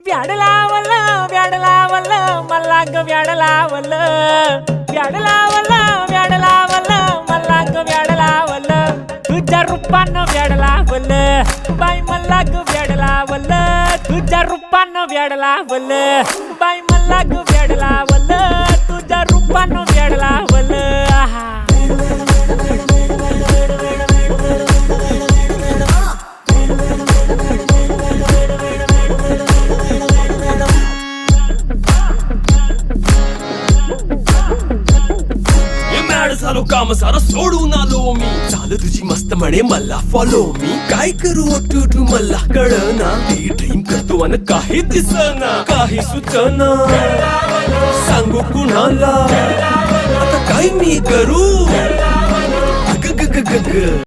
व्याड लावलं व्याड लावलं मला ग व्याड लावलं व्याड लावलं व्याड लावलं मला ग व्याड लावलं तुझ्या रूपानं व्याड लावलं बाई मला ग व्याड लावलं तुझ्या रूपानं व्याड लावलं बाई मला ग व्याड लावलं तुझ्या रूपानं व्याड लावलं आहा झालो काम सारं सोडून आलो मी चाल तुझी मस्त म्हणे मला फॉलो मी काय करू टू मला कळना ती ड्रीम करतो आणि काही दिसना काही सुचना सांगू कुणाला आता काय मी करू ग ग ग ग ग